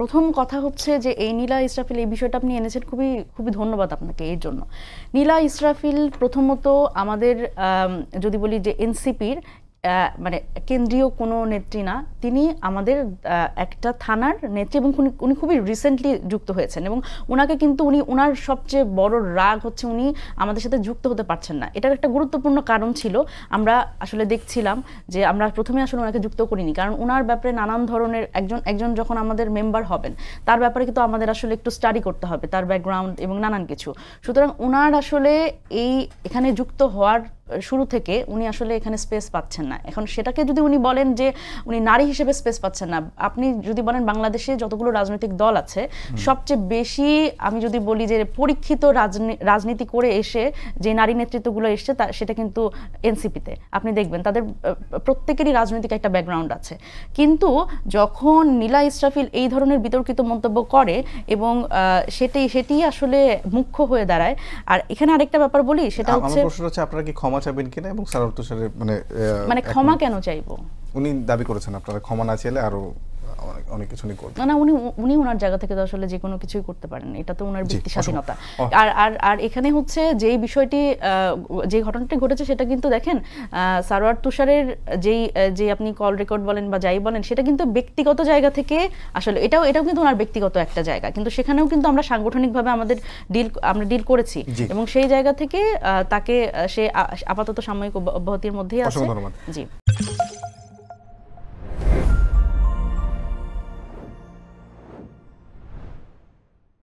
প্রথম কথা হচ্ছে যে এই নীলা ইসরাফিল এই বিষয়টা আপনি এনেছেন, খুবই খুবই ধন্যবাদ আপনাকে এর জন্য। নীলা ইসরাফিল প্রথমত আমাদের যদি বলি যে এনসিপির মানে কেন্দ্রীয় কোনো নেত্রী না, তিনি আমাদের একটা থানার নেত্রী এবং উনি খুবই রিসেন্টলি যুক্ত হয়েছেন এবং ওনাকে কিন্তু ওনার সবচেয়ে বড় রাগ হচ্ছে উনি আমাদের সাথে যুক্ত হতে পারছেন না। এটার একটা গুরুত্বপূর্ণ কারণ ছিল, আমরা আসলে দেখছিলাম যে আমরা প্রথমে আসলে ওনাকে যুক্ত করিনি, কারণ ওনার ব্যাপারে নানান ধরনের একজন যখন আমাদের মেম্বার হবেন তার ব্যাপারে কিন্তু আমাদের আসলে একটু স্টাডি করতে হবে, তার ব্যাকগ্রাউন্ড এবং নানান কিছু। সুতরাং ওনার আসলে এখানে যুক্ত হওয়ার শুরু থেকে উনি আসলে এখানে স্পেস পাচ্ছেন না। এখন সেটাকে যদি উনি বলেন যে উনি নারী হিসেবে স্পেস পাচ্ছেন না, আপনি যদি বলেন বাংলাদেশে যতগুলো রাজনৈতিক দল আছে সবচেয়ে বেশি আমি যদি বলি যে পরীক্ষিত রাজনীতি করে এসে যে নারী নেতৃত্বগুলো এসছে সেটা কিন্তু এনসিপিতে আপনি দেখবেন তাদের প্রত্যেকেরই রাজনৈতিক একটা ব্যাকগ্রাউন্ড আছে। কিন্তু যখন নীলা ইসরাফিল এই ধরনের বিতর্কিত মন্তব্য করে এবং সেটি আসলে মুখ্য হয়ে দাঁড়ায়। আর এখানে আরেকটা ব্যাপার বলি, সেটা হচ্ছে আপনারা কি ক্ষমা চাইবেন কিনা এবং সারোয়ার তুষারের মানে ক্ষমা কেন চাইবো? উনি দাবি করেছেন আপনারা ক্ষমা না চাইলে আরো অনেক কিছু করবেন না। উনি ওনার জায়গা থেকে তো আসলে যে কোনো কিছুই করতে পারেন, এটা তো ওনার ব্যক্তি স্বাধীনতা। আর এখানে হচ্ছে যে বিষয়টি যে ঘটনাটি ঘটেছে সেটা কিন্তু দেখেন সারোয়ার তুষারের যে আপনি কল রেকর্ড বলেন বা যাই বলেন সেটা কিন্তু ব্যক্তিগত জায়গা থেকে আসলে এটাও কিন্তু ওনার ব্যক্তিগত একটা জায়গা, কিন্তু সেখানেও কিন্তু আমরা সাংগঠনিকভাবে আমরা ডিল করেছি এবং সেই জায়গা থেকে তাকে সে আপাতত সাময়িক অব্যাহতির মধ্যেই আছে। জি।